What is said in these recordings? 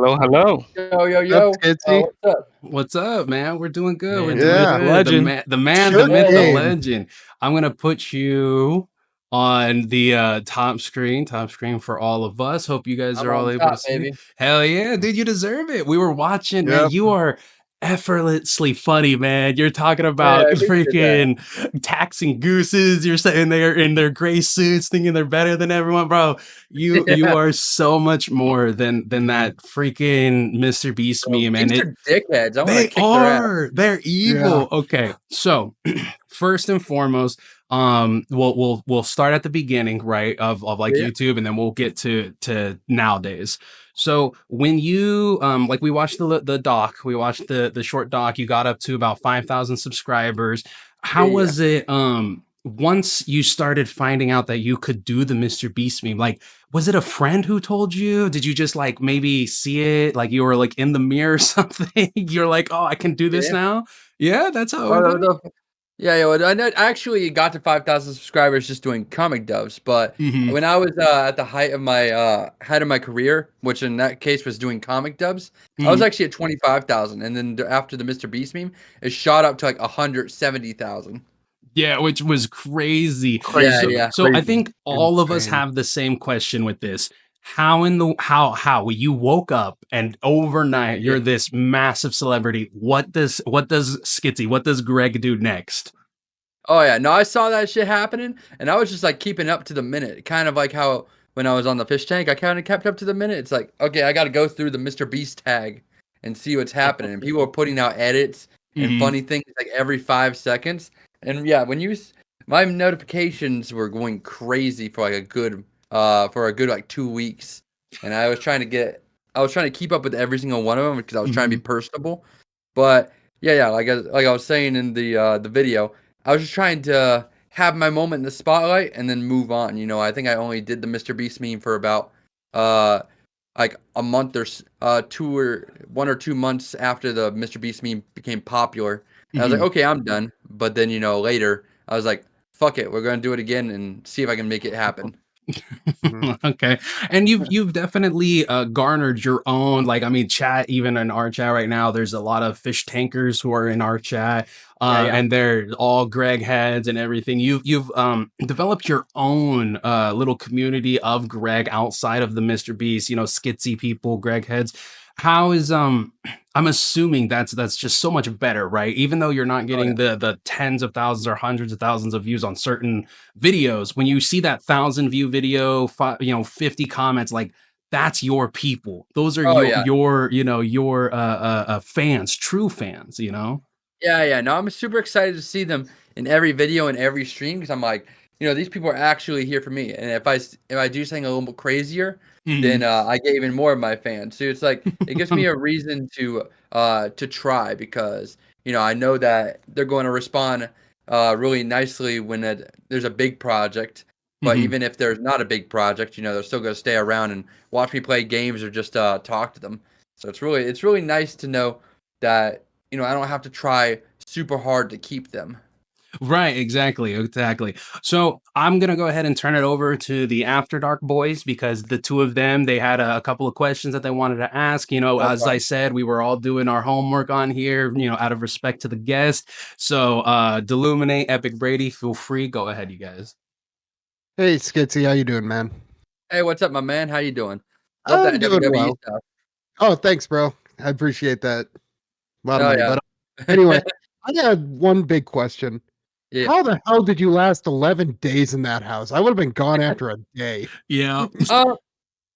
Hello, hello. Yo, yo, Up, yo. Skitsy? What's up? What's up, man? We're doing good. We're Man, doing Yeah. good. legend. The man, the Sure myth, the game. legend. I'm gonna put you on the top screen for all of us. Hope you guys I'm are all on able to top, see. baby. Hell yeah, dude, you deserve it. We were watching, man. Yep. You are effortlessly funny, man. You're talking Yeah, about I appreciate that. freaking taxing gooses. You're sitting there in their gray suits, thinking they're better than everyone, bro. You Yeah, are so much more than that freaking Mr. Beast bro. meme, and These it are dickheads. I want to they kick their ass. are. They're Yeah. evil. Okay. So, first and foremost, we'll start at the beginning, right, of like Yeah, YouTube, and then we'll get to nowadays. So, when you like we watched the doc, we watched the short doc, you got up to about 5,000 subscribers. How yeah. was it once you started finding out that you could do the Mr. Beast meme? Like, was it a friend who told you? Did you just like maybe see it like you were like in the mirror or something? You're like, oh, I can do this Yeah. now. Yeah, that's how it Oh, went no, down. no. Yeah, yeah. Well, I actually got to 5,000 subscribers just doing comic dubs. But Hmm. when I was at the height of my career, which in that case was doing comic dubs, I was Hmm. actually at 25,000. And then after the Mr. Beast meme, it shot up to like 170,000. Yeah, which was crazy. Yeah, Crazy, yeah. So I crazy. think all of us Insane. have the same question with this. How in the how you woke up and overnight Yeah. you're this massive celebrity? What does Skitsy, what does Greg do next? Oh, yeah. No, I saw that shit happening, and I was just, like, keeping up to the minute, kind of like how when I was on the fish tank, I kinda kept up to the minute. It's like, "Okay, I gotta go through the Mr. Beast tag and see what's happening," and people are putting out edits and Hmm. funny things, like, every 5 seconds, and, yeah, when you s my notifications were going crazy for a good, like, 2 weeks, and I was trying to keep up with every single one of them because I was trying to Hmm. be personable, but, yeah, yeah, like I was saying in the video, I was just trying to have my moment in the spotlight and then move on. I think I only did the Mr. Beast meme for about uh like a month or 1 or 2 months after the Mr. Beast meme became popular. And I was like, Hmm. okay, I'm done. But then later I was like, fuck it, we're gonna do it again and see if I can make it happen. Mhm. Okay. And you've definitely garnered your own, like, I mean, chat, even in our chat right now, there's a lot of fish tankers who are in our chat, Yeah, yeah. and they're all Greg heads and everything. You've developed your own little community of Greg outside of the Mr. Beast, skitsy people, Greg heads. How is I'm assuming that's just so much better, right? Even though you're not Oh yeah. getting the tens of thousands or hundreds of thousands of views on certain videos, when you see that 1,000 view video, 50 comments, like, that's your people. Those are Oh your yeah. fans, true fans. Yeah, yeah. No, I'm super excited to see them in every video and every stream because I'm like, these people are actually here for me. And if I do something a little bit crazier, then Mhm. I get even more of my fans. So it's like it gives me a reason to try because I know that they're going to respond really nicely when there's a big project. But Mhm. even if there's not a big project, they're still going to stay around and watch me play games or just talk to them. So it's really nice to know that I don't have to try super hard to keep them. Right, exactly. So I'm gonna go ahead and turn it over to the After Dark boys because the two of them, they had a couple of questions that they wanted to ask. As Okay. I said, we were all doing our homework on here, out of respect to the guest. So Deluminate, Epic Brady, feel free. Go ahead, you guys. Hey, Skitsy, how you doing, man? Hey, what's up, my man? How you doing? Love I'm that doing WWE well. stuff. Oh, thanks, bro. I appreciate that. A lot of Oh money. yeah. But anyway, I had one big question. Yeah. How the hell did you last 11 days in that house? I would have been gone after a day. Yeah. Uh,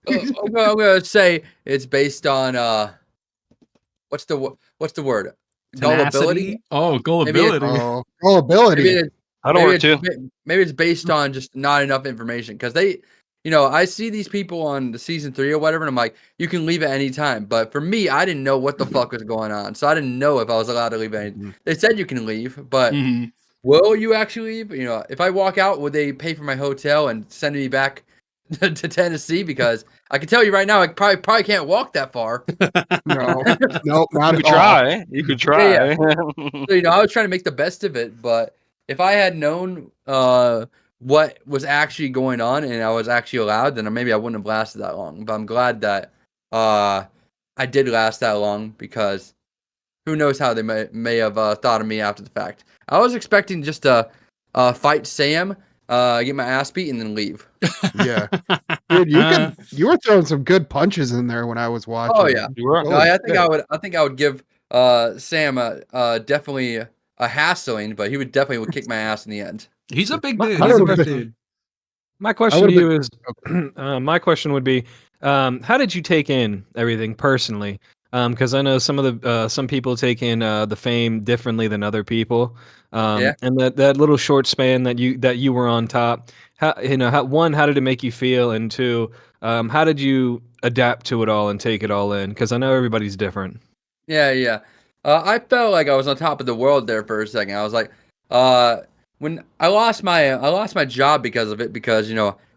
I'm gonna say it's based on what's the word? Gullibility? Tenacity. Oh, Maybe it's gullibility. Oh, maybe ability. it's That'll maybe work it's too. maybe it's based on just not enough information because I see these people on the season 3 or whatever, and I'm like, you can leave at any time. But for me, I didn't know what the fuck was going on, so I didn't know if I was allowed to leave any. Mhm. They said you can leave, but Mhm. will you actually leave? If I walk out, would they pay for my hotel and send me back to Tennessee? Because I can tell you right now, I probably can't walk that far. No, nope, You not could at all. try. You could Yeah, yeah. try. So, I was trying to make the best of it, but if I had known what was actually going on and I was actually allowed, then maybe I wouldn't have lasted that long. But I'm glad that uh I did last that long because who knows how they may have thought of me after the fact. I was expecting just to fight Sam, get my ass beat, and then leave. Yeah. Dude, you were throwing some good punches in there when I was watching. Oh yeah, You were. no, I think I would give Sam definitely a hassling, but he would definitely kick my ass in the end. He's a big My- dude. I He's a would've big been- dude. My question to would've you is, my question would be, how did you take in everything personally? Because I know some of the some people take in the fame differently than other people. Yeah. And that little short span that you were on top, how how did it make you feel, and two, how did you adapt to it all and take it all in? Because I know everybody's different. Yeah, yeah. I felt like I was on top of the world there for a second. I was like, when I lost my job because of it, because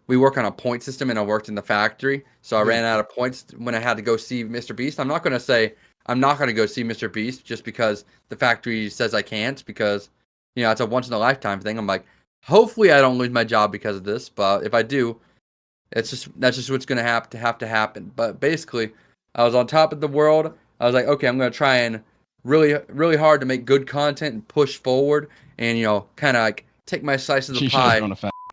we work on a point system and I worked in the factory, so I ran out of points when I had to go see Mr. Beast. I'm not gonna say I'm not gonna go see Mr. Beast just because the factory says I can't, because it's a once in a lifetime thing. I'm like, hopefully I don't lose my job because of this, but if I do, that's just what's gonna have to happen. But basically, I was on top of the world. I was like, okay, I'm gonna try and really hard to make good content and push forward, and kind of like take my slice of the pie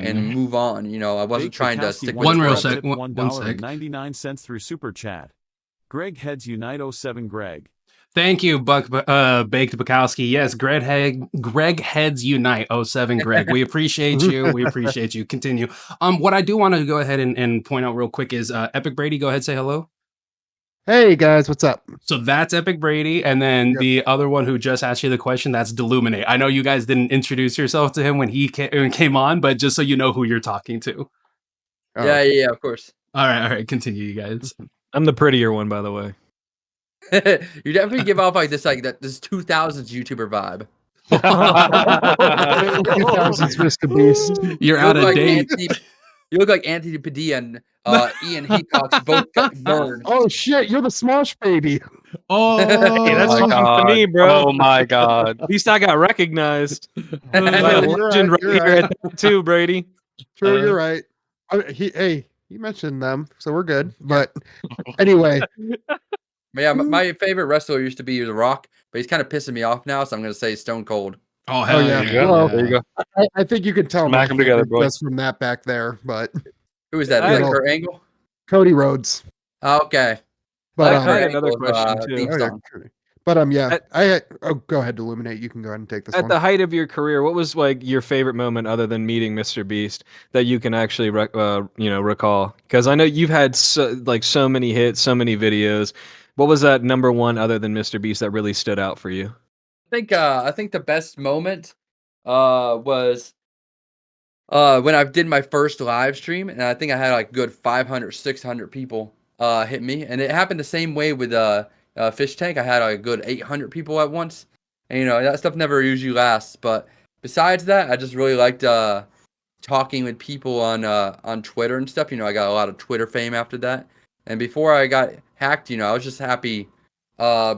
and move on. I wasn't trying to stick with One the real world. sec. One sec. $1.99 through Super Chat. Greg Heads Unite 07 Greg. Thank you, Baked Bukowski. Yes, Greg Heads Unite 07 Greg. We appreciate you. We appreciate you. Continue. What I do want to go ahead and point out real quick is Epic Brady. Go ahead, say hello. Hey guys, what's up? So that's Epic Brady, and then the other one who just asked you the question, that's Deluminate. I know you guys didn't introduce yourself to him when he came on, but just so you know who you're talking to. Oh, Yeah, of course. All right, continue, you guys. I'm the prettier one, by the way. You definitely give off like this 2000s YouTuber vibe. 2000s Mr. Beast. You're out of date. You look like Anthony Padilla and Ian Heacock's both got burned. Oh shit, you're the Smosh baby. Oh, Hey, that's my fucking God. for me, bro. Oh my God. At least I got recognized. You're Legend right, right you're here right. at that too, Brady. True, you're right. He mentioned them, so we're good. But anyway, But yeah, my favorite wrestler used to be The Rock, but he's kind of pissing me off now, so I'm gonna say Stone Cold. Oh hell yeah. yeah! Well, There you go. I think you can tell Smack my 'em together, favorite boy. just from that back there. But Who is that? I Is that don't- Kurt Angle? Cody Rhodes. Oh, okay. But I had Kurt another Angle's, question too. theme oh, yeah, song. but yeah, go ahead, Illuminate. You can go ahead and take this At one. the height of your career, what was like your favorite moment other than meeting Mr. Beast that you can actually recall? Because I know you've had so many hits, so many videos. What was that number one other than Mr. Beast that really stood out for you? I think the best moment was when I did my first live stream, and I think I had like good 500, 600 people hit me, and it happened the same way with Fish Tank. I had a good 800 people at once, and that stuff never usually lasts. But besides that, I just really liked talking with people on Twitter and stuff. I got a lot of Twitter fame after that, and before I got hacked, I was just happy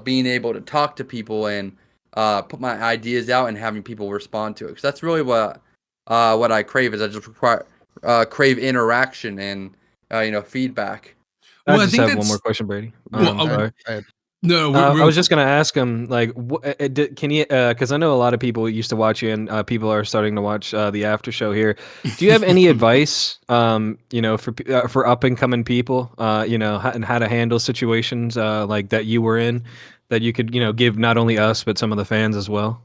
being able to talk to people and put my ideas out and having people respond to it, because that's really what I crave. Is I just crave interaction and feedback. I Well, I just think have one that's- more question, Brady. Well, Sorry. No, I was just gonna ask him, like, can you? Because I know a lot of people used to watch you, and people are starting to watch the after show here. Do you have any advice, for up and coming people, and how to handle situations like that you were in, that you could, give not only us but some of the fans as well?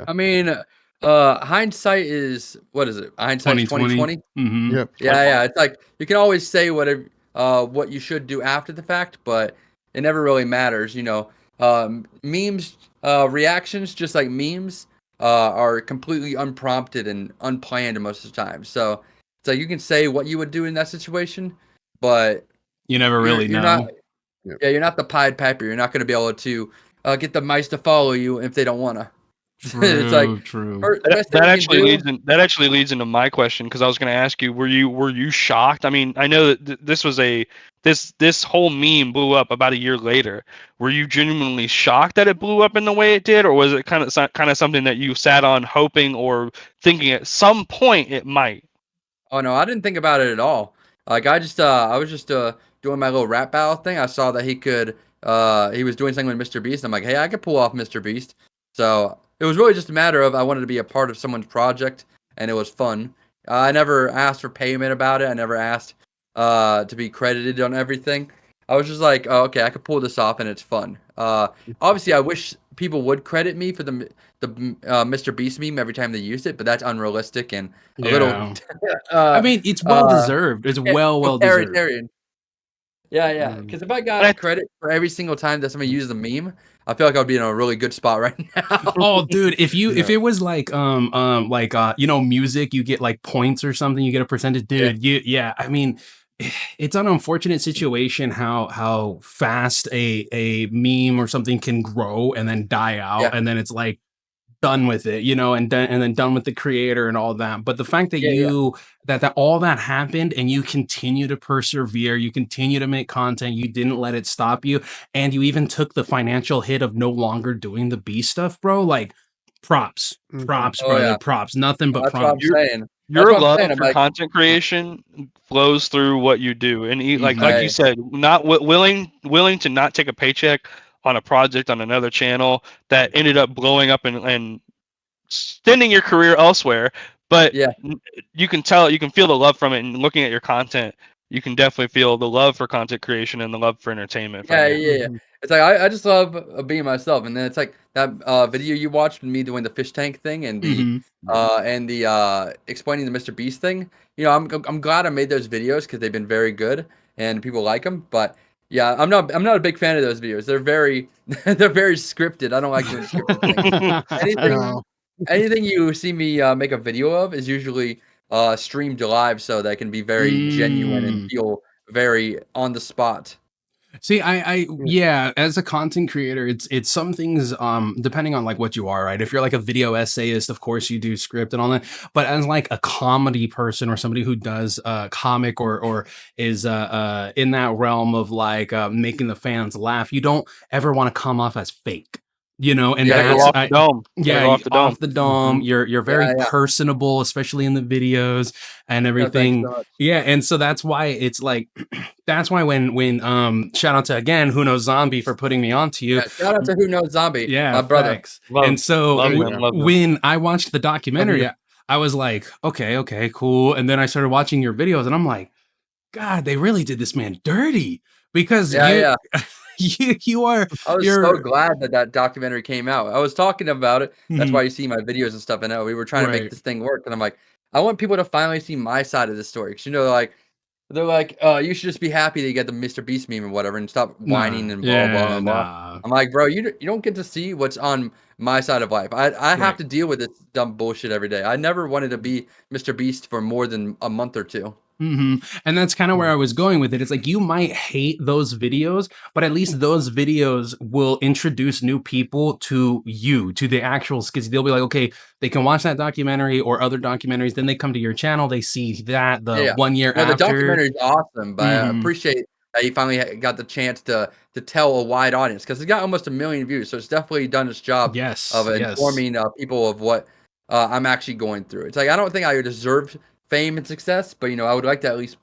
I mean, hindsight is, what is it? Hindsight 2020. Mm-hmm. Yep. Yeah. It's like you can always say what you should do after the fact, but it never really matters. Memes, reactions, just like memes, are completely unprompted and unplanned most of the time. So it's like you can say what you would do in that situation, but You never really you're know. not. Yeah, you're not the Pied Piper. You're not going to be able to get the mice to follow you if they don't want to. It's like True. the best thing you can do- That actually leads into my question, because I was going to ask you, were you shocked? I mean, I know that this was this whole meme blew up about a year later. Were you genuinely shocked that it blew up in the way it did, or was it kind of something that you sat on hoping or thinking at some point it might? Oh no, I didn't think about it at all. Like I was just doing my little rap battle thing. I saw that he could he was doing something with Mr. Beast. I'm like, hey, I could pull off Mr. Beast. So it was really just a matter of I wanted to be a part of someone's project, and it was fun. I never asked for payment about it. I never asked to be credited on everything. I was just like, oh, okay, I could pull this off, and it's fun. Obviously, I wish people would credit me for the Mr. Beast meme every time they used it, but that's unrealistic and a little Yeah. I mean, it's well deserved. It's well deserved. authoritarian. Yeah. Mm. Because if I And got credit for every single time that somebody uses a meme, I feel like I would be in a really good spot right now. Oh, dude, if Yeah. it was like music, you get like points or something, you get a percentage, dude. I mean, it's an unfortunate situation how fast a meme or something can grow and then die Yeah. out, and then it's like done with it, and then done with the creator and all that. But the fact that Yeah. that all that happened and you continue to persevere, you continue to make content, you didn't let it stop you, and you even took the financial hit of no longer doing the B stuff, bro. Like props, Mhm. Oh brother, yeah. props, nothing but That's what I'm props. saying. That's your what I'm love saying. I'm for like, content creation flows through what you do, and like you I, said, not willing to not take a paycheck on a project on another channel that ended up blowing up and extending your career elsewhere. But yeah. you can tell, you can feel the love from it, and looking at your content, you can definitely feel the love for content creation and the love for entertainment from you. Yeah. Mhm. It's like I just love being myself, and then it's like that video you watched with me doing the fish tank thing and the Mhm. explaining the Mr. Beast thing. I'm glad I made those videos because they've been very good and people like them. But yeah, I'm not a big fan of those videos. They're very they're very scripted. I don't like doing scripted things. Anything No. anything you see me make a video of is usually streamed live, so that can be very genuine and Mm. feel very on the spot. See, yeah, as a content creator, it's some things, depending on like what you are, right? If you're like a video essayist, of course you do script and all that. But as like a comedy person or somebody who does comic or is in that realm of like making the fans laugh, you don't ever want to come off as fake. And Gotta go Yeah. that's off the dome. Gotta yeah, go off the dome. off the dome. You're very Yeah. personable, especially in the videos and No, thanks everything. so much. Yeah, and so that's why it's like that's why when shout out to again Who Knows Zombie for putting me onto you. Yeah, shout out to Who Knows Zombie, Yeah, my brother. facts. Love, And so love There you them, go. love them. when I watched the Love documentary, you. I was like, okay, cool. And then I started watching your videos, and I'm like, God, they really did this man dirty because Yeah. you are I was so you're glad that that documentary came out. I was talking about it. That's why Mhm, you see my videos and stuff. I know we were trying to make right. this thing work, and I'm like, I want people to finally see my side of the story. Because like they're like, you should just be happy that you get the Mr. Beast meme or whatever, and stop whining Nah, and yeah, blah blah. nah. I'm like, bro, you don't get to see what's on my side of life. I have Right. to deal with this dumb bullshit every day. I never wanted to be Mr. Beast for more than a month or two. And that's kind of where Mm. I was going with it. It's like you might hate those videos, but at least those videos will introduce new people to you, to the actual skits. They'll be like, okay, they can watch that documentary or other documentaries. Then they come to your channel, they see that the Yeah. 1 year No, the after. documentary is awesome, but I hmm appreciate that you finally got the chance to tell a wide audience because it got almost 1 million views, so it's definitely done its job of Yes. informing people of what I'm actually going through. It's like I don't think I deserved fame and success, but I would like to at least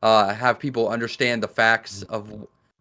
have people understand the facts of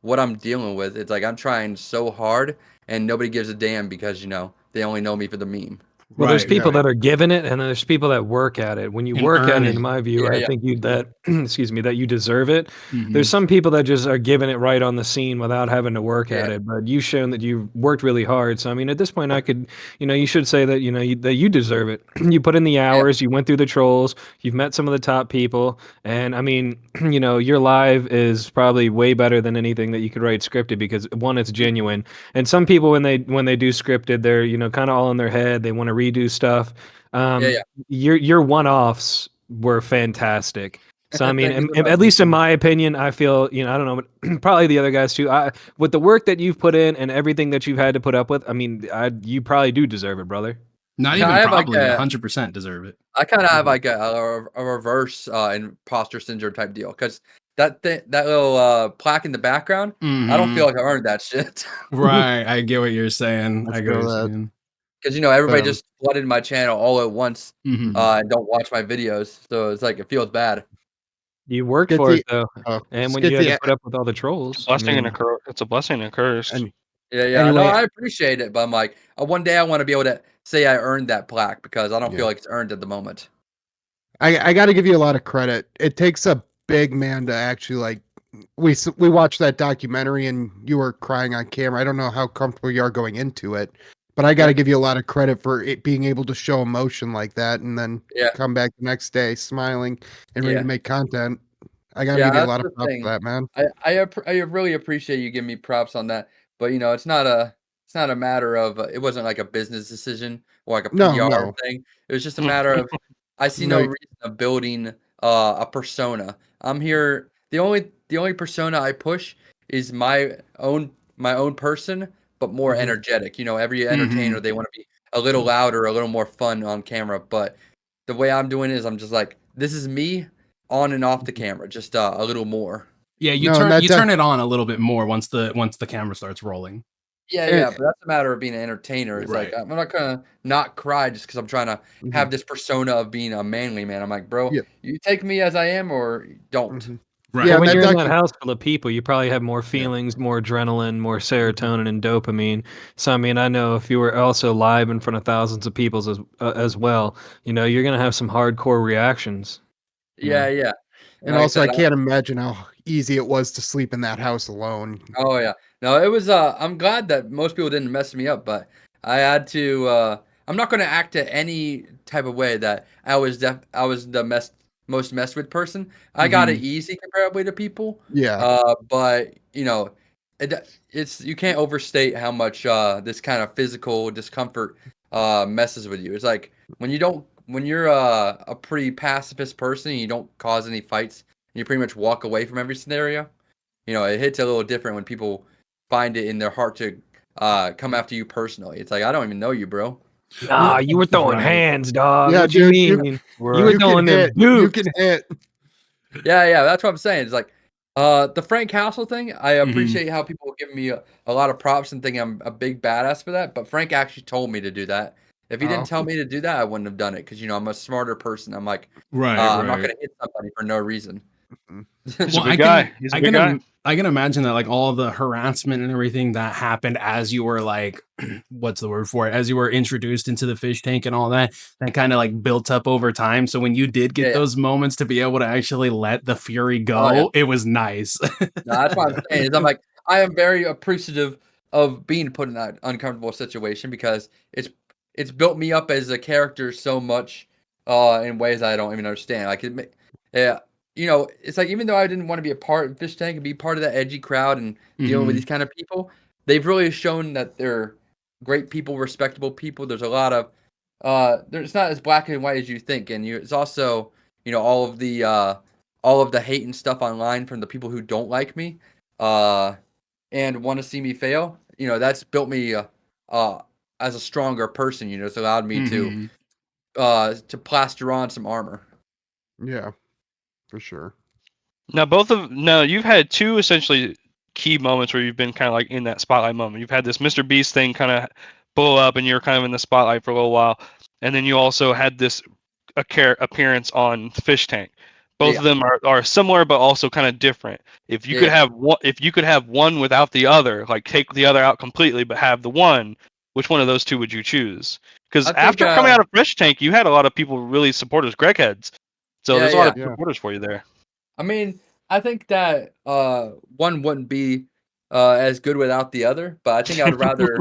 what I'm dealing with. It's like I'm trying so hard, and nobody gives a damn because they only know me for the meme. Well, there's Right, people Yeah. that are given it, and then there's people that work at it. When you and work at earn it, in it. my view, Yeah, I yeah, think you that excuse me, that you deserve it. There's hmm some people that just are given it right on the scene without having to work yeah, at it. But you've shown that you've worked really hard. So I mean, at this point, I could, you should say that that you deserve it. You put in the yeah, hours, you went through the trolls, you've met some of the top people, and I mean, your live is probably way better than anything that you could write scripted because one, it's genuine, and some people when they do scripted, they're kind of all in their head. They want to redo stuff. yeah. Your one-offs were fantastic. So I mean, Thank you so at much. least in my opinion, I feel I don't know, but probably the other guys too. With the work that you've put in and everything that you've had to put up with, I mean, you probably do deserve it, brother. Not Yeah, I even have like probably 100% deserve it. I kind of have Mhm. like a reverse imposter syndrome type deal because that little plaque in the background, I don't feel hmm like I earned that shit Right. I get what you're saying. I I get what feel you're that. saying. because everybody Um, just flooded my channel all at once hmm mhm. and don't watch my videos, so it's like it feels bad. You worked Get for the it though, oh, and when you had to Skitsy, put up with all the trolls, I Blessing and a mean, curse. It's a blessing and a curse. and Yeah. No, anyway, I appreciate it, but I'm like, one day I want to be able to say I earned that plaque because I don't Yeah. feel like it's earned at the moment. I got to give you a lot of credit. It takes a big man to actually like. We watched that documentary and you were crying on camera. I don't know how comfortable you are going into it, but I got to Yeah. give you a lot of credit for it being able to show emotion like that and then Yeah. come back the next day smiling and ready Yeah. to make content. I got to Yeah, give you a that's lot the of props for thing. that, man. I really appreciate you giving me props on that, but it's not a matter of it wasn't like a business decision or like a No, PR no, thing. It was just a matter of I see no no. reason of building a persona. I'm here. The only persona I push is my own person, but more Mhm. energetic. You know, every entertainer Mhm. they want to be a little louder, a little more fun on camera, but the way I'm doing it is I'm just like this is me on and off the camera, just a little more. Yeah, No, and you turn it on a little bit more once the camera starts rolling. Yeah, and, but that's a matter of being an entertainer. It's like Right. I'm not gonna not cry just because I'm trying to mhm, have this persona of being a manly man. I'm like, bro, yeah, you take me as I am or don't. mhm. well, Yeah, Right. and when that you're in that docu house full of people, you probably have more yeah. feelings, more adrenaline, more Mhm. serotonin and dopamine. So, I mean, I know if you were also live in front of thousands of people as well, you're gonna have some hardcore reactions. You know. Yeah. And And like I also, I said, can't imagine how easy it was to sleep in that house alone. oh yeah. No, it was I'm glad that most people didn't mess me up, but I had to I'm not gonna act at any type of way that I was the most messed with person. I got it Mhm. easy comparably to people. Yeah. But it's you can't overstate how much this kind of physical discomfort messes with you. It's like when you're a pretty pacifist person and you don't cause any fights, and you pretty much walk away from every scenario. You know, it hits a little different when people find it in their heart to come after you personally. It's like I don't even know you, bro. Yeah, Nah, you were throwing Right. hands, dog. yeah, What you dude, mean? You were you can throwing them hit. You boots. can hit. Yeah, that's what I'm saying. It's like the Frank Castle thing. I Mhm. appreciate how people give me a lot of props and think I'm a big badass for that. But Frank actually told me to do that. If he didn't Oh, tell me to do that, I wouldn't have done it because I'm a smarter person. I'm like, Right, I'm not right. gonna hit somebody for no reason. mhm. He's a Well, good guy. He's a good guy. I can imagine that like all the harassment and everything that happened as you were like what's the word for it? As you were introduced into the fish tank and all that, that kind of like built up over time. So when you did get Yeah. those moments to be able to actually let the fury Oh yeah. go, it was nice. No, that's what I'm saying. Is I'm like I am very appreciative of being put in that uncomfortable situation because it's built me up as a character so much in ways I don't even understand. Yeah, it's like even though I didn't want to be a part of Fish Tank and be part of that edgy crowd and dealing with these Mhm. kind of people, they've really shown that they're great people, respectable people. There's a lot of it's not as black and white as you think, and it's also all of the hate and stuff online from the people who don't like me, uh, and want to see me fail. That's built me uh, as a stronger person. It's allowed me Mhm. to plaster on some armor. Yeah, for sure. Now you've had two essentially key moments where you've been kind of like in that spotlight moment. You've had this Mr. Beast thing kind of blow up, and you're kind of in the spotlight for a little while, and then you also had this appearance on Fish Tank. Both Yeah, of them are similar, but also kind of different. yeah. If you could have one without the other, like take the other out completely, but have the one, which one of those two would you choose? Because I think, after coming out of Fish Tank, you had a lot of people really support as Greg heads. So there's a lot yeah. of Yeah. supporters for you there. I mean, I think that one wouldn't be as good without the other, but I think I would rather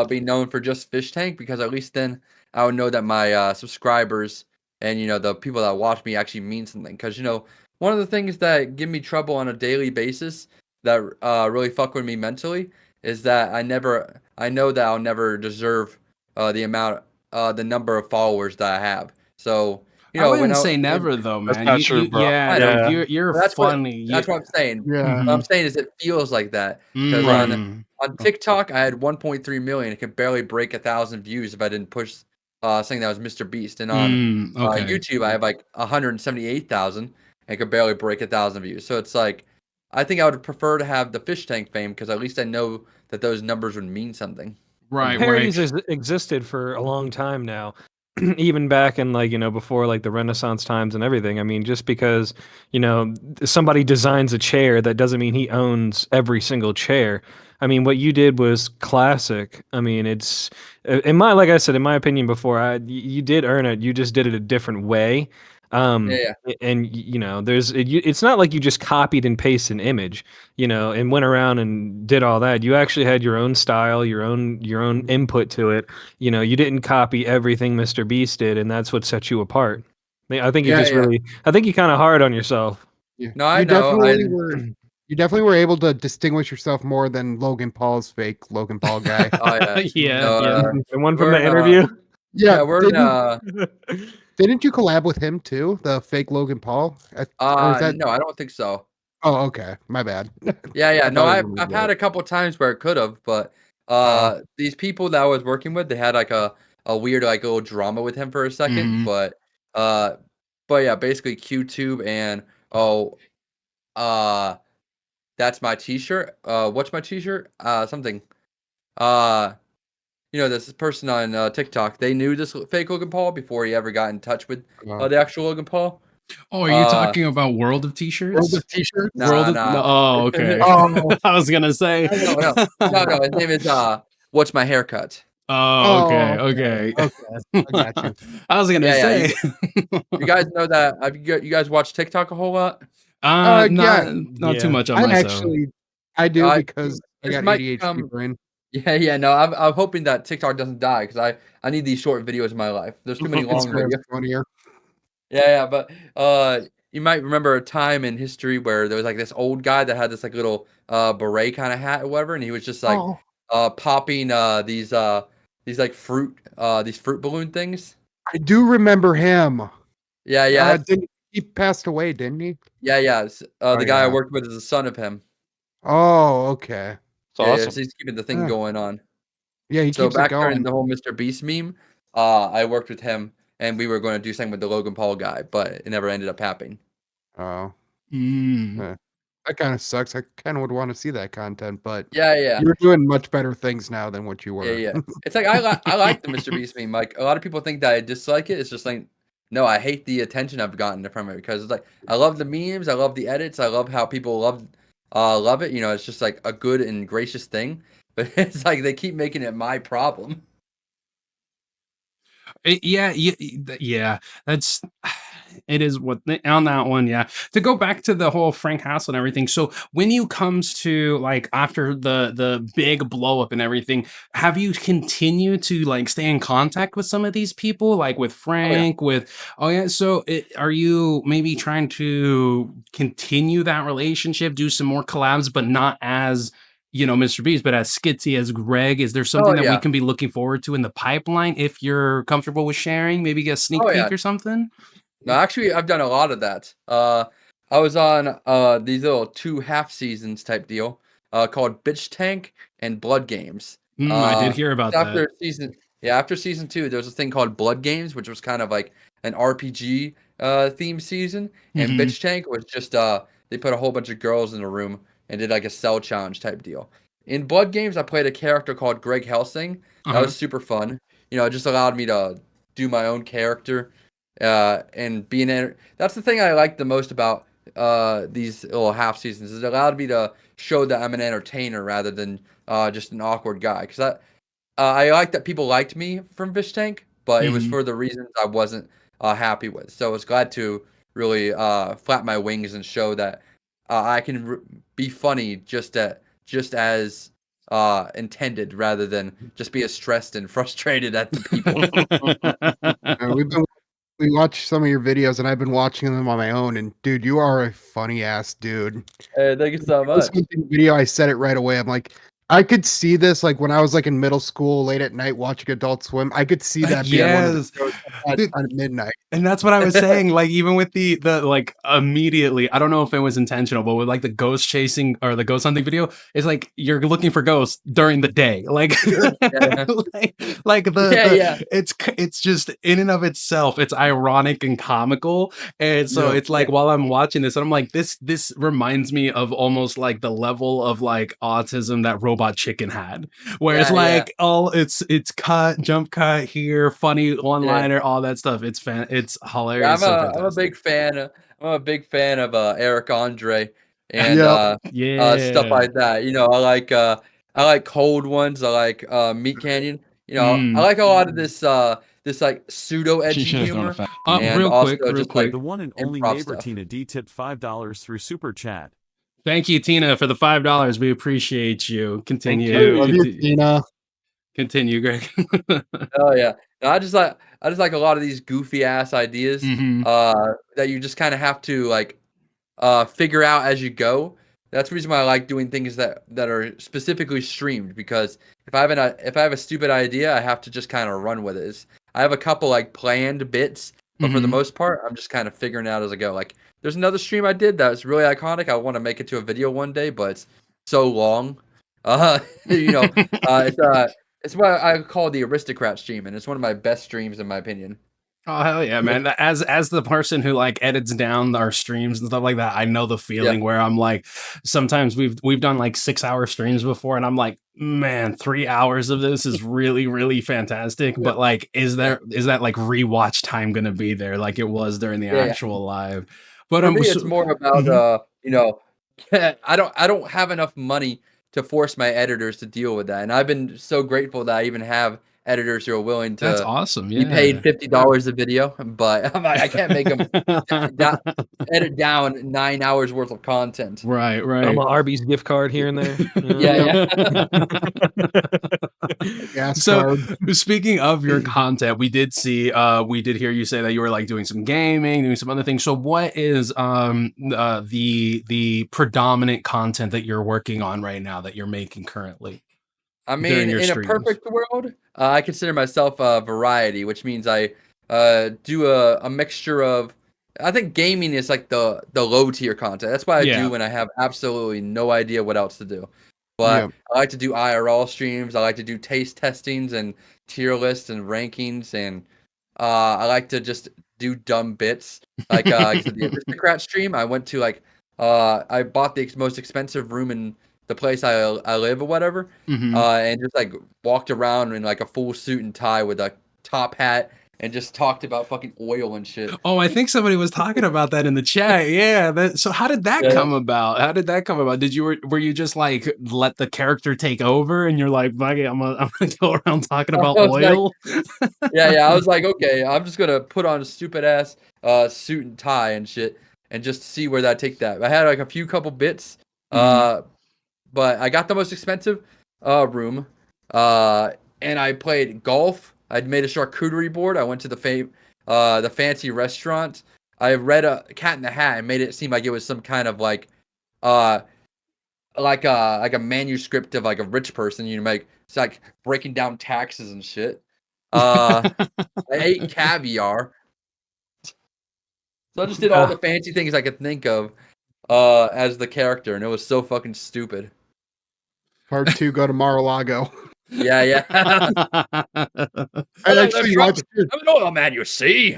be known for just Fish Tank because at least then I would know that my subscribers and the people that watch me actually mean something. Because one of the things that give me trouble on a daily basis that really fuck with me mentally is that I know that I'll never deserve the number of followers that I have. So I when wouldn't I say when never though, That's man. not true, bro. Yeah, I know. dude, Yeah. you're But funny. that's what I'm saying. Yeah. What I'm Mhm. saying is it feels like that because Right. on TikTok I had 1.3 million. It could barely break 1,000 views if I didn't push something that was Mr. Beast. And on Okay. YouTube I have like 178,000 and could barely break 1,000 views. So it's like I think I would prefer to have the fish tank fame because at least I know that those numbers would mean something for Right, me. right. Parodies existed for a long time now. even back in like, before like the Renaissance times and everything. I mean, just because, somebody designs a chair, that doesn't mean he owns every single chair. I mean, what you did was classic. I mean, it's like I said, in my opinion before, you did earn it. You just did it a different way. Yeah, Um, yeah. and it's not like you just copied and pasted an image, and went around and did all that. You actually had your own style, your own input to it. You didn't copy everything Mr. Beast did, and that's what set you apart. I think you're Yeah, just yeah. really, I think you're kind of hard on yourself. Yeah. No, I You know. definitely were. You definitely were able to distinguish yourself more than Logan Paul's fake Logan Paul guy. Oh yeah. Yeah, No, yeah. The one from we're the in interview. Yeah, yeah, we're in didn't you collab with him too, the fake Logan Paul? Or is that? no, I don't think so. Oh, okay, my bad. Yeah, yeah. I No, thought I I've remembered had that. a couple times where it could have, but Oh, these people that I was working with, they had like a weird like little drama with him for a second, Mhm. uh but yeah, basically QTube and oh uh that's my t-shirt. What's my t-shirt? Something. Uh this person on TikTok, they knew this fake Logan Paul before he ever got in touch with oh. the actual Logan Paul. Oh, are you Uh talking about World of World T-shirts? of T-shirts. World nah, of no. nah. Oh, okay. Oh, I was gonna say. No, no, no. No, no, his name is what's my haircut? Oh, okay, oh, okay. okay. I got you. I was gonna Yeah, yeah. say. You guys know that? Have you guys watch TikTok a whole lot? Yeah, Not too Yeah. much on I myself. actually, I do Uh, because I this got might ADHD become brain. yeah, yeah. No, I'm hoping that TikTok doesn't die because I need these short videos in my life. There's too many long Instagram's videos. funnier. Yeah, yeah. But you might remember a time in history where there was like this old guy that had this like little beret kind of hat or whatever, and he was just like Oh, popping these like these fruit balloon things. I do remember him. Yeah, yeah, Didn't he passed away? Didn't he? yeah, yeah. Oh The guy I yeah. worked with is a son of him. Oh, okay. It's Yeah, yeah. So awesome. he's keeping the thing Yeah, going on. yeah, he So keeps it back during going. the whole Mr. Beast meme, I worked with him and we were going to do something with the Logan Paul guy, but it never ended up happening. Oh, Mm. eh. That kind of sucks. I kind of would want to see that content, but Yeah, yeah, you're doing much better things now than what you yeah, were. yeah. It's like I like the Mr. Beast meme. Like a lot of people think that I dislike it. It's just like no, I hate the attention I've gotten from it because it's like I love the memes, I love the edits, I love how people love it. It's just like a good and gracious thing. But it's like they keep making it my problem. Yeah, yeah. That's it is what on that one. Yeah. To go back to the whole Frank Hassel and everything. So when you comes to like after the big blow up and everything, have you continued to like stay in contact with some of these people, like with Oh yeah. Frank? With oh yeah. So are you maybe trying to continue that relationship, do some more collabs, but not as Mr. Beast, but as Skitsy, as Greg, is there Oh something that we yeah. can be looking forward to in the pipeline if you're comfortable with sharing? Maybe get a sneak Oh yeah. peek or something? No, actually, I've done a lot of that. I was on these little two half seasons type deal called Bitch Tank and Blood Games. I did hear about So that. after season two, there was a thing called Blood Games, which was kind of like an RPG theme season, and Mhm, Bitch Tank was just they put a whole bunch of girls in a room and did like a cell challenge type deal. In Blood Games, I played a character called Greg Helsing. That uh-huh. was super fun. It just allowed me to do my own character and being that's the thing I like the most about these little half seasons is it allowed me to show that I'm an entertainer rather than just an awkward guy because I like that people liked me from Fish Tank, but it was Mhm. for the reasons I wasn't happy with. So I was glad to really flap my wings and show that I can be funny just as intended rather than just be as stressed and frustrated at the people. We've been we watched some of your videos, and I've been watching them on my own. And dude, you are a funny ass dude. Hey, thank you so This much. one thing video, I said it right away. I'm like, I could see this like when I was like in middle school, late at night watching Adult Swim. I could see that being one of the Yes. shows at midnight. And that's what I was saying. Like even with the like immediately, I don't know if it was intentional, but with like the ghost chasing or the ghost hunting video, it's like you're looking for ghosts during the day. Like Yeah, like yeah, yeah, it's just in and of itself, it's ironic and comical. And so Yeah. it's like while I'm watching this, I'm like, this reminds me of almost like the level of like autism that Robot Chicken had, where it's yeah, yeah, like, oh, it's cut, jump cut here, funny one yeah. liner, all that stuff. It's Yeah, hilarious, so I'm a fantastic. big fan. I'm a big fan of Eric Andre and Yep. stuff Yeah. like that. I like cold ones. I like Meat Canyon. I Mm. like a lot of this like pseudo edgy humor and also Real just like quick. The one and only improv neighbor stuff. Tina D tipped $5 through Super Chat. Thank you, Tina, for the $5. We appreciate you. Thank I you. love you, Tina. Continue, Greg. Oh yeah. No, I just like a lot of these goofy ass ideas Hmm. that you just kind of have to like figure out as you go. That's the reason why I like doing things that are specifically streamed because if I have a stupid idea, I have to just kind of run with it. I have a couple like planned bits, but for the Hmm. most part, I'm just kind of figuring it out as I go. Like there's another stream I did that was really iconic. I want to make it to a video one day, but it's so long. Uh, you know, it's what I call the aristocrat stream, and it's one of my best streams in my opinion. Oh hell yeah, man! As the person who like edits down our streams and stuff like that, I know the Yeah, feeling where I'm like, sometimes we've done like 6 hour streams before, and I'm like, man, 3 hours of this is really fantastic. Yeah. But like, yeah, is that like rewatch time gonna be there like it was during the yeah, yeah. actual live? But For me, it's more about mhm. I don't have enough money to force my editors to deal with that, and I've been so grateful that I even have editors who are willing That's to awesome, be paid yeah. $50 a video, but I'm like, I can't make them edit down 9 hours worth of content. Right, I'm right. an Arby's gift card here and there. Yeah, Yep. yeah. Gas So card. speaking of your content, we did hear you say that you were like doing some gaming, doing some other things. So what is the predominant content that you're working on right now that you're making currently I during mean, your in a streams? perfect world, I consider myself a variety, which means I do a mixture of. I think gaming is like the low tier content. That's what I do Yeah. when I have absolutely no idea what else to do. But Yep. I like to do IRL streams. I like to do taste testings and tier lists and rankings, and I like to do dumb bits. Like I said, the aristocrat stream, I went to I bought the most expensive room in the place I live or whatever, Hmm. and just like walked around in like a full suit and tie with a top hat and just talked about fucking oil and shit. Oh, I think somebody was talking about that in the chat. Yeah. So how did that Yeah, come about? How did that come about? Were you just like let the character take over and you're like, "Fuck it, I'm gonna go around talking I about was like, oil?" yeah. I was like, okay, I'm just gonna put on a stupid ass suit and tie and shit, and just see where that take that. I had like a few couple bits, Hmm. uh, but I got the most expensive room, and I played golf. I'd made a charcuterie board. I went to the fancy restaurant. I read a Cat in the Hat and made it seem like it was some kind of uh like a manuscript of like a rich person. Like it's like breaking down taxes and shit. Uh, I ate caviar, so I just did all the fancy things I could think of as the character, and it was so fucking stupid. Part 2, go to Mar-a-Lago. Yeah, yeah. I actually watched your, I'm an oil man, you see.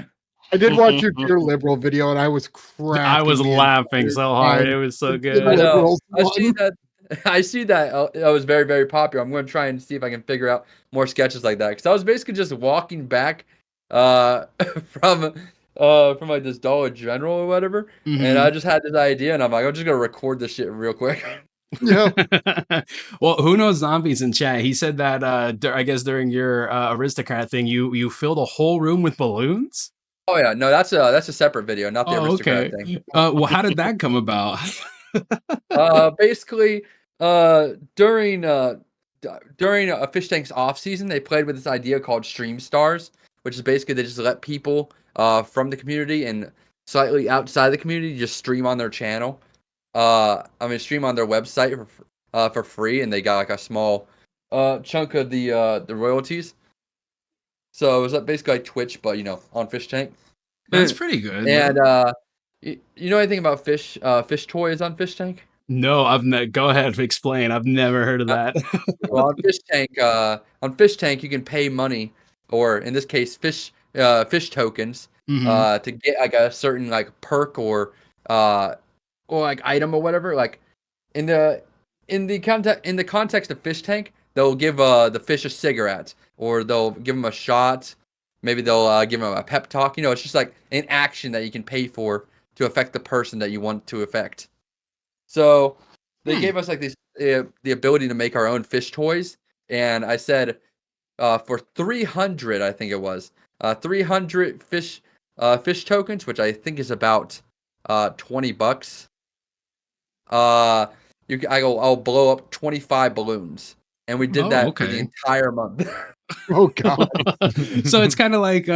I did watch your Dear Liberal video, and I was I was cracking the laughing entire so hard. time. It was so The Dear I good. know. Liberals I see one. that. I see that. That was very, very popular. I'm going to try and see if I can figure out more sketches like that. Because I was basically just walking back uh, from from like this Dollar General or whatever, and I Mhm. just had this idea, and I'm like, I'm just gonna record this shit real quick. Yeah. Well, who knows zombies in chat? He said that I guess during your aristocrat thing, you filled a whole room with balloons. Oh yeah, no, that's a separate video, not the Oh, aristocrat okay. thing. Well, how did that come about? Basically, during during a fish tank's off season, they played with this idea called Stream Stars, which is basically they just let people from the community and slightly outside the community just stream on their channel. Stream on their website for free, and they got like a small chunk of the royalties. So it was basically like Twitch, but on Fish Tank. That's pretty good. And you know anything about fish toys on Fish Tank? No, go ahead, explain. I've never heard of that. Well, on Fish Tank, you can pay money, or in this case, fish tokens, Hmm. to get like a certain like perk or like item or whatever. Like in the in the context of Fish Tank, they'll give the fish a cigarette, or they'll give them a shot. Maybe they'll give them a pep talk. You know, it's just like an action that you can pay for to affect the person that you want to affect. So they gave us like this the ability to make our own fish toys, and I said for 300, I think it was 300 fish tokens, which I think is about $20. I'll blow up 25 balloons, and we did Oh, that for the okay. entire month. Oh god. So it's kind of like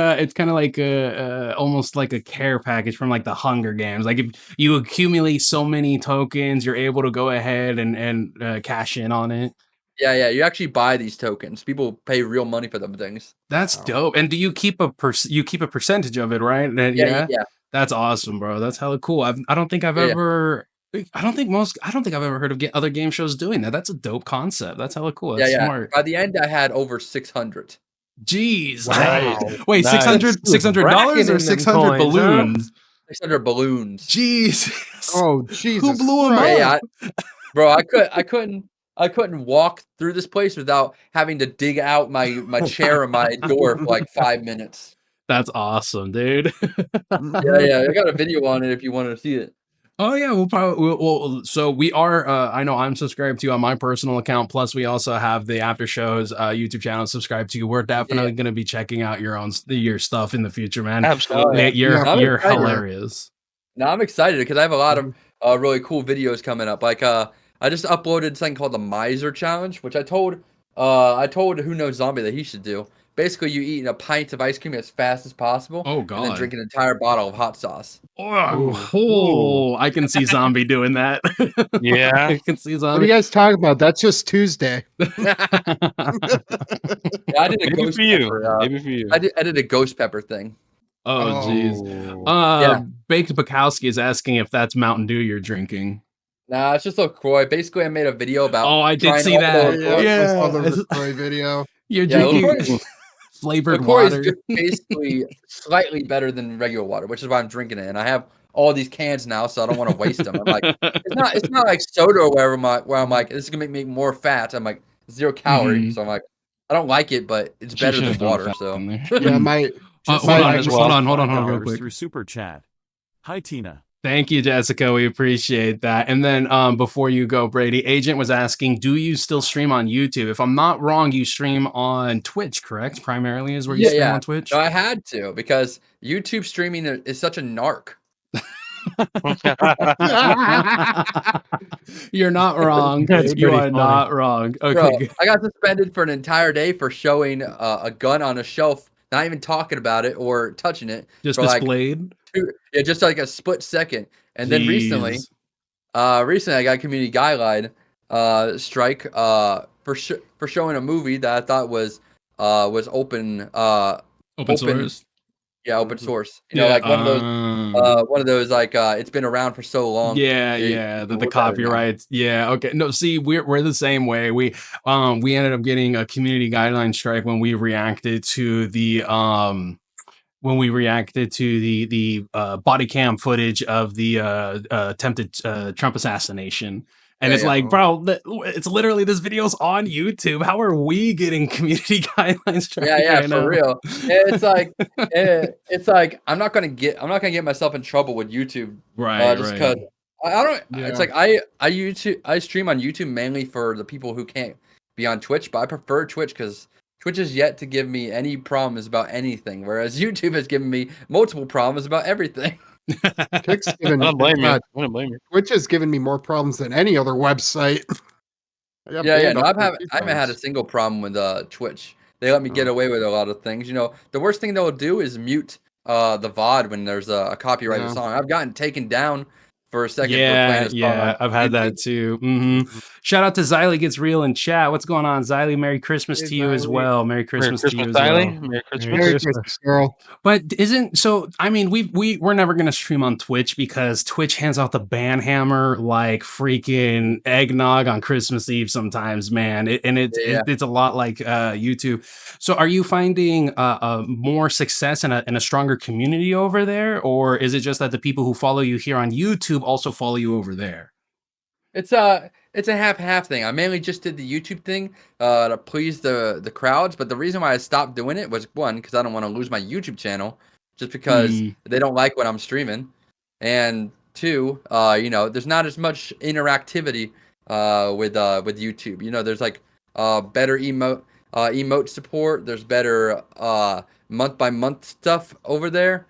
almost like a care package from like the Hunger Games. Like if you accumulate so many tokens, you're able to go ahead and cash in on it. Yeah, you actually buy these tokens. People pay real money for them things. That's Wow. dope. And do you keep you keep a percentage of it, right? Yeah, Yeah. yeah, That's awesome, bro. That's hella cool. I don't think I've yeah. ever I don't think I've ever heard of other game shows doing that. That's a dope concept. That's hella cool. Yeah, That's yeah. smart. By the end, I had over 600. Jeez. Wow. Wait, Nice. $600 or Racking in them 600 coins, huh? balloons? 600 balloons. Jeez. Oh Who Jesus blew him Christ. Yeah, up? bro, I couldn't walk through this place without having to dig out my chair and my door for like 5 minutes. That's awesome, dude. Yeah, I got a video on it if you wanted to see it. Oh yeah, so we are I know I'm subscribed to you on my personal account, plus we also have the after shows YouTube channel subscribed to you. We're Yeah, definitely going to be checking out your stuff in the future, man. oh Absolutely. yeah. Yeah, I'm You're excited. hilarious. No, I'm excited because I have a lot of really cool videos coming up. Like I just uploaded something called the Miser Challenge, which I told Who Knows Zombie that he should do. Basically, you eat a pint of ice cream as fast as possible, Oh and then god. drink an entire bottle of hot sauce. Oh, I can see Zombie doing that. Yeah. I can see What are Zombie. you guys talking about? That's just Tuesday. Yeah, I did a Maybe ghost for you. pepper. Maybe for you. I did a ghost pepper thing. Oh jeez. Oh. Yeah. Baked Bukowski is asking if that's Mountain Dew you're drinking. Nah, it's just LaCroix. Basically, I made a video about Oh, I did trying see all that. the Yeah, LaCroix. I saw the Yeah. LaCroix video. You're Yeah, drinking LaCroix, flavored LaCroix is water. just basically slightly better than regular water, which is why I'm drinking it. And I have all these cans now, so I don't want to waste them. I'm like, it's not like soda or whatever. Where I'm like, this is gonna make me more fat. I'm like 0 calorie, Mhm. so I'm like, I don't like it, but it's Should better have than thrown water. fat So in there. Yeah, my Just Hold my- on, as hold well. on, hold on, real $5 quick. through Super Chat. Hi, Tina. Thank you, Jessica. We appreciate that. And then before you go, Brady, Agent was asking, do you still stream on YouTube? If I'm not wrong, you stream on Twitch, correct? Primarily is where you stream yeah. on Twitch? No, I had to because YouTube streaming is such a narc. You're not wrong, That's dude. You pretty are funny. not wrong. Bro, Okay, good. I got suspended for an entire day for showing a gun on a shelf, not even talking about it or touching it Just for like displayed. just like a split second. And then recently, Jeez. I got a community guideline strike for showing a movie that I thought was open Open source. open source. You know, Yeah. like one of those like it's been around for so long. Yeah, you yeah, can the look at it now. copyrights. Yeah, okay. No, see, we're the same way. We ended up getting a community guideline strike when we reacted to the body cam footage of the attempted Trump assassination. And Yeah, it's yeah. like, bro, it's literally this video's on YouTube. How are we getting community guidelines strike Yeah, right for now? real. It's like I'm not gonna get myself in trouble with YouTube. Right, Just right. because I don't. Yeah. It's like I stream on YouTube mainly for the people who can't be on Twitch, but I prefer Twitch because Twitch has yet to give me any problems about anything, whereas YouTube has given me multiple problems about everything. Twitch's given I don't blame you. I God, don't blame you. Twitch has given me more problems than any other website. I got Yeah. banned No, off I there haven't 2 had a times. single problem with Twitch. They let me get Oh. away with a lot of things. You know, the worst thing they'll do is mute the VOD when there's a copyrighted Yeah. song. I've gotten taken down for a second for playing Yeah, a song yeah, on I've had YouTube. that too. Shout out to Xylee Gets Real in chat. What's going on, Xylee? Merry Christmas Hey, to you as Xylee. well. Merry Merry Christmas to you Christmas, as well. Riley. Merry Merry Merry Christmas. Christmas, girl. But isn't so? I mean, we're never gonna stream on Twitch because Twitch hands out the ban hammer like freaking eggnog on Christmas Eve sometimes, man. Yeah. It's a lot like YouTube. So, are you finding more success and a stronger community over there, or is it just that the people who follow you here on YouTube also follow you over there? It's a half thing. I mainly just did the YouTube thing to please the crowds, but the reason why I stopped doing it was one, because I don't want to lose my YouTube channel, just because Mm, they don't like what I'm streaming, and two, there's not as much interactivity with YouTube. There's like better emote support. There's better month by month stuff over there.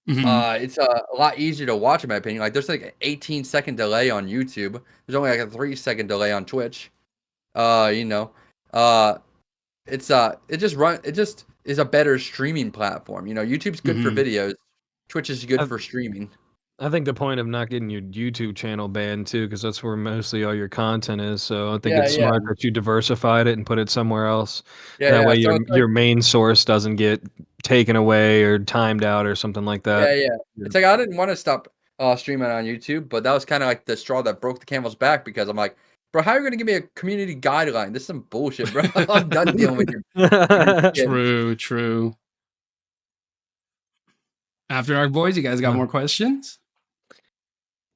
mhm, It's a lot easier to watch in my opinion. Like there's like an 18-second delay on YouTube. There's only like a 3-second delay on Twitch. Uh, you know, uh, it just is a better streaming platform. YouTube's good for mhm. videos. Twitch is good I, for streaming. I think the point of not getting your YouTube channel banned too, because that's where mostly all your content is. So I think Yeah, it's yeah, smart that you diversified it and put it somewhere else. yeah, That yeah. way So your it's like, your main source doesn't get taken away or timed out or something like that. yeah, yeah. It's like I didn't want to stop streaming on YouTube, but that was kind of like the straw that broke the camel's back because I'm like, bro, how are you gonna give me a community guideline? This is some bullshit, bro. I'm done dealing with your shit. True, true. After Dark Boys, you guys got more questions?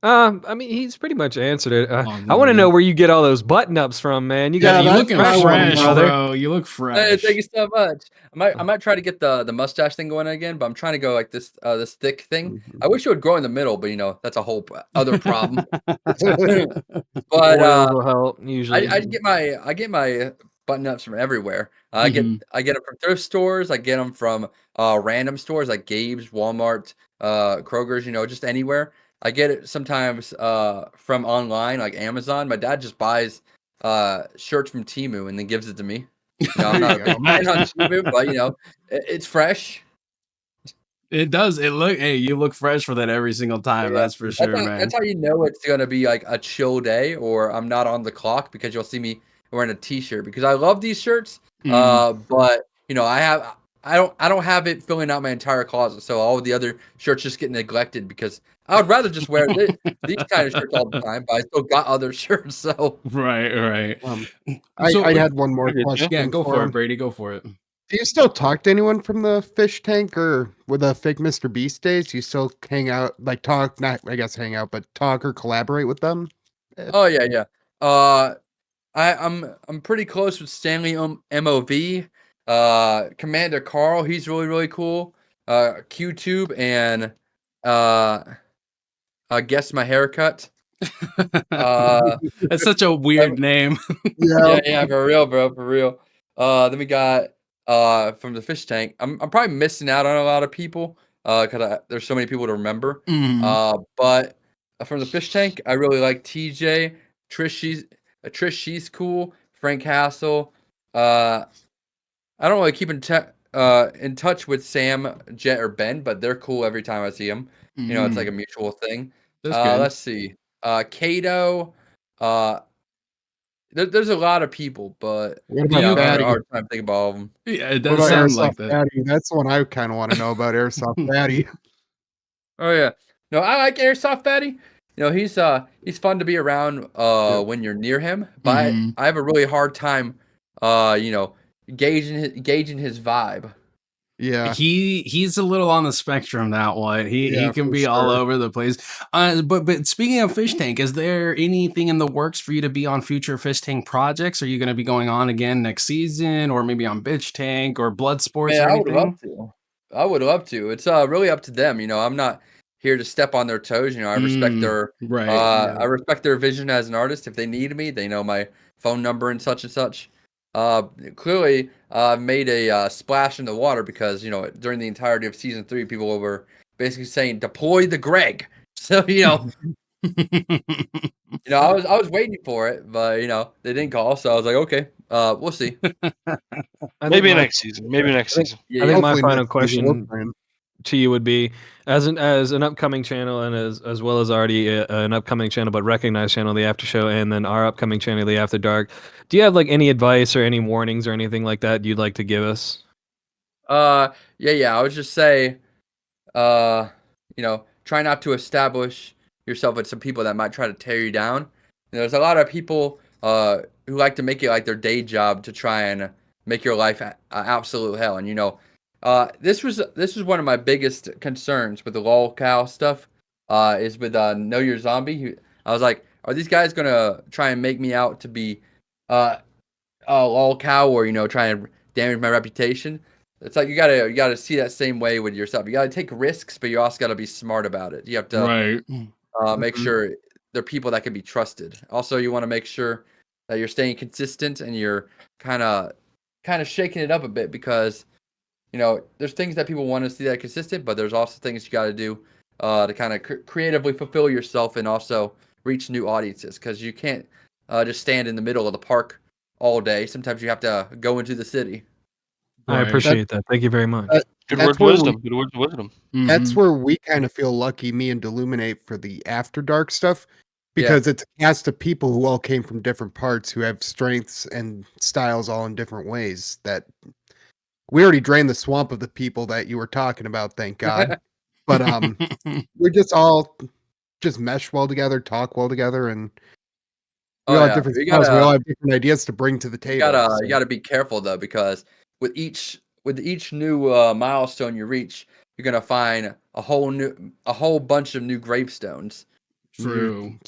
I mean, he's pretty much answered it. Oh, I want to know good. where you get all those button ups from, man. You got Yeah, You you look that's looking what I fresh wanna on me, fresh, know. brother. bro. You look Hey, fresh. thank you so much. I might try to get the mustache thing going again, but I'm trying to go like this thick thing. I wish it would grow in the middle, but that's a whole other problem. But Oils will help I, usually. I get my button ups from everywhere. Mhm, I get them from thrift stores. I get them from random stores like Gabe's, Walmart, Kroger's. Just anywhere. I get it sometimes from online like Amazon. My dad just buys shirts from Temu and then gives it to me. I'm There not you a big go. fan on Temu, but it's fresh. It does. It look. Hey, you look fresh for that every single time. Yeah, That's for sure, that's man. how you know it's gonna be like a chill day, or I'm not on the clock because you'll see me wearing a t-shirt because I love these shirts. Mhm. But I don't have it filling out my entire closet, so all of the other shirts just get neglected because I would rather just wear these kind of shirts all the time, but I still got other shirts. So Right, right. Um, So, I had one more I get you. yeah, question go for for it, him. Brady. Go for it. Do you still talk to anyone from the fish tank or with the fake Mr. Beast days? Do you still hang out, like talk, not I guess hang out, but talk or collaborate with them? oh yeah, yeah. Uh, I'm pretty close with Stanley MOV. Commander Carl, he's really cool. QTube and uh guess my haircut. Uh That's such a weird name. Yeah. yeah, yeah, for real, bro, for real. Then we got from the fish tank. I'm probably missing out on a lot of people because there's so many people to remember. Mhm. But from the fish tank, I really like TJ, Trish, she's cool. Frank Hassel. Uh, I don't really keep in touch with Sam, Jet, or Ben, but they're cool every time I see them. It's like a Mm, mutual thing. that's good. Let's see. Kato. Uh, there's a lot of people, but What Do about yeah, you? I'm having a Fatty? hard time thinking about all of them. Yeah, it What does about sound Airsoft like that. Fatty? That's the one I kind of want to know about Airsoft Fatty. Oh yeah, no, I like Airsoft Fatty. He's fun to be around Yep. when you're near him, but Mhm. I have a really hard time gauging his vibe. Yeah. He's a little on the spectrum, that one. He Yeah, can for be all sure. over the place. But speaking of fish tank, is there anything in the works for you to be on future fish tank projects? Are you going to be going on again next season, or maybe on bitch tank or blood sports Man, or I would love anything? to. I would love to. It's really up to them. I'm not here to step on their toes. Right. Yeah. I respect their vision as an artist. If they need me, they know my phone number and such and such. Clearly, made a splash in the water because during the entirety of season 3, people were basically saying deploy the Greg. So I was waiting for it, but they didn't call, so I was like, okay, we'll see. I think Maybe my next season. Maybe next I think season. Yeah, I yeah. think my hopefully final next season we'll question plan. to you would be as an upcoming channel and as well as already an upcoming channel but recognized channel, the After Show, and then our upcoming channel, the After Dark. Do you have like any advice or any warnings or anything like that you'd like to give us? Yeah. I would just say, uh, try not to establish yourself with some people that might try to tear you down. There's a lot of people who like to make it like their day job to try and make your life absolute hell. And this was one of my biggest concerns with the lol cow stuff. Is with Know Your Zombie. I was like, are these guys gonna try and make me out to be uh a lol cow, or try and damage my reputation? It's like you gotta see that same way with yourself. You gotta take risks, but you also gotta be smart about it. You have to Right. make Mhm. sure they're people that can be trusted. Also, you want to make sure that you're staying consistent and you're kind of shaking it up a bit, because there's things that people want to see that consistent, but there's also things you got to do to kind of creatively fulfill yourself and also reach new audiences, because you can't just stand in the middle of the park all day. Sometimes you have to go into the city. I Right. That, appreciate that. Thank you very much. that Good that's words of where we wisdom. Good words of wisdom. that's Mhm. where we kind of feel lucky, me and Deluminate, for the After Dark stuff, Yeah, because it's a cast of people who all came from different parts, who have strengths and styles all in different ways. That we already drained the swamp of the people that you were talking about, thank God. But we just all just mesh well together, talk well together, and we oh all have yeah, different styles. We all have different ideas to bring to the you table. gotta So you gotta be careful though, because with each new milestone you reach, you're gonna find a whole bunch of new gravestones. mm, True.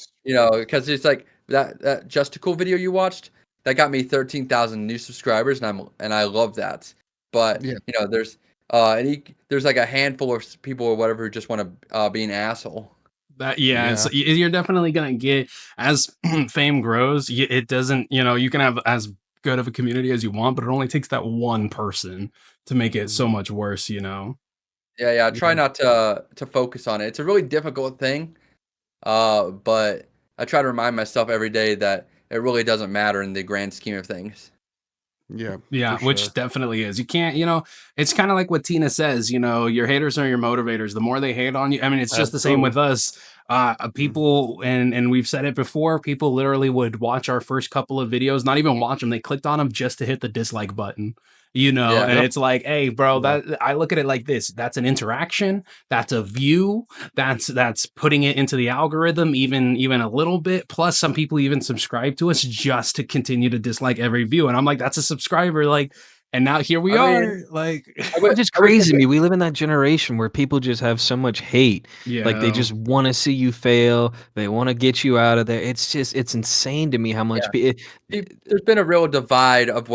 Because it's like that Just a Cool video you watched that got me 13,000 new subscribers, and I love that. But yeah, there's like a handful of people or whatever who just want to be an asshole. That yeah, so yeah, you're definitely gonna get as fame grows. It doesn't, you can have as good of a community as you want, but it only takes that one person to make it so mhm, much worse. Yeah. Try yeah, not to focus on it. It's a really difficult thing. But I try to remind myself every day that it really doesn't matter in the grand scheme of things. yeah, Yeah, for which sure. definitely is. You can't, it's kind of like what Tina says, your haters are your motivators. The more they hate on you, I mean, it's just the same Absolutely. with us. Mhm, People, and we've said it before, people literally would watch our first couple of videos, not even watch them. They clicked on them just to hit the dislike button, Yeah. and Yep. it's like, hey, bro, yeah, that I look at it like this. That's an interaction, that's a view, that's putting it into the algorithm, even a little bit. Plus, some people even subscribe to us just to continue to dislike every view. And I'm like, that's a subscriber, like, and now here we I mean, are. Like, It's just I wish I crazy to could. me. We live in that generation where people just have so much hate. Like they yeah. just want to see you fail. They want to get you out of there. It's insane to me how much Yeah. There's been a real divide of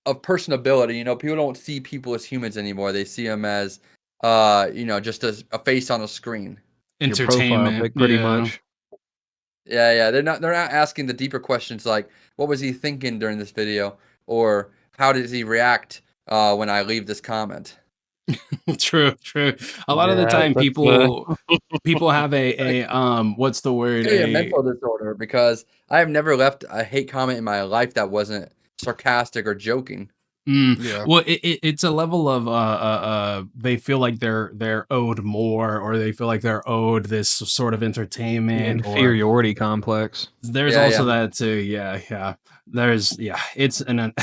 personability. People don't see people as humans anymore. They see them as just as a face on a screen. your profile Entertainment. pic pretty Yeah. much. Yeah. They're not asking the deeper questions like, what was he thinking during this video, or how does he react when I leave this comment? True, true. A lot of the Yeah, time that's people have Like, what's the it's word? really a A mental disorder, because I have never left a hate comment in my life that wasn't sarcastic or joking. yeah, well, it's a level of they feel like they're owed more, or they feel like they're owed this sort of the entertainment, or inferiority complex. there's Yeah. also that too. Yeah, yeah. It's an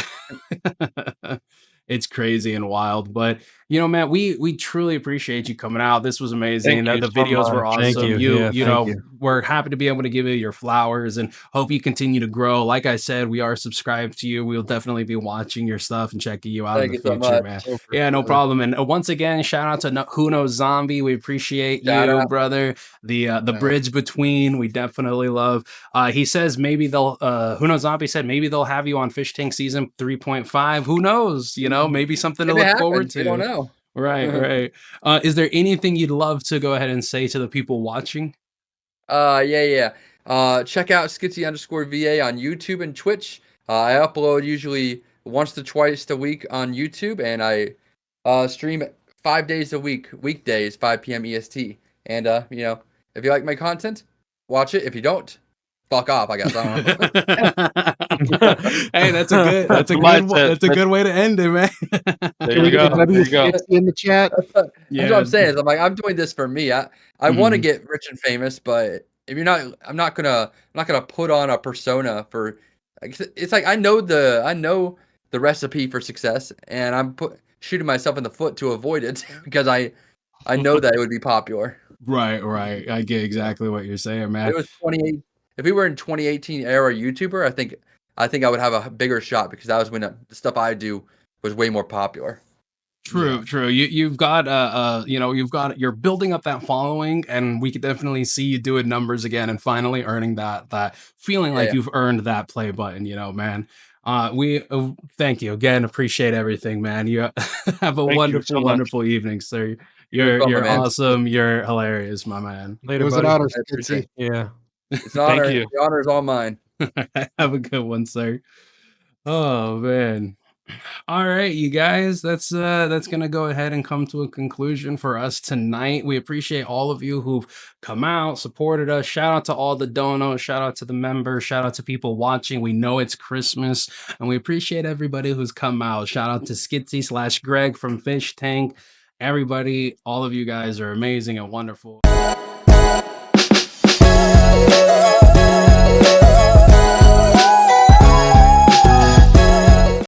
it's crazy and wild. But Matt, we truly appreciate you coming out. This was Thank amazing. you The so videos were much. Thank awesome. you. Yeah, thank you. We're happy to be able to give you your flowers and hope you continue to grow. Like I said, we are subscribed to you. We'll definitely be watching your stuff and checking you out in Thank the you so future, much. man. oh, for Yeah, no sure. problem. And once again, shout out to Who Knows Zombie. We appreciate Shout you, out. brother. The Yeah, bridge between, we definitely love. He says maybe they'll Who Knows Zombie said maybe they'll have you on Fish Tank season 3.5. Who knows? Maybe something to If it look forward happens, we don't to. know. Right, right. Is there anything you'd love to go ahead and say to the people watching? Yeah. Check out Skitsy_VA on YouTube and Twitch. I upload usually once to twice a week on YouTube, and I stream 5 days a week, weekdays, 5 p.m. EST. And if you like my content, watch it. If you don't, fuck off, I guess. I don't know. Hey, that's a good Mindset. that's a good way to end it, man. There Can we you get a go. There you go. W60 in the chat? That's what I'm saying. Is I'm like, I'm doing this for me. I want to Mhm. get rich and famous, but if you're not, I'm not gonna put on a persona for. It's like I know the recipe for success, and I'm shooting myself in the foot to avoid it because I know that it would be popular. Right, right. I get exactly what you're saying, man. It was 28. If we were in 2018 era YouTuber, I think I would have a bigger shot because that was when the stuff I do was way more popular. True, true. You've got you're building up that following, and we could definitely see you doing numbers again and finally earning that feeling like Yeah. you've earned that play button, man. We thank you again, appreciate everything, man. You have a Thank you wonderful, so much. wonderful evening, sir. It was fun, my You're man. awesome, you're hilarious, my man. It Later, was an buddy. honor, I appreciate Skitsy. it. Yeah. It's an honor. you. The honor is all mine. Have a good one, sir. Oh man. All right, you guys, that's gonna go ahead and come to a conclusion for us tonight. We appreciate all of you who've come out, supported us. Shout out to all the donos, shout out to the members, shout out to people watching. We know it's Christmas, and we appreciate everybody who's come out. Shout out to Skitsy/Greg from Fish Tank. Everybody, all of you guys are amazing and wonderful.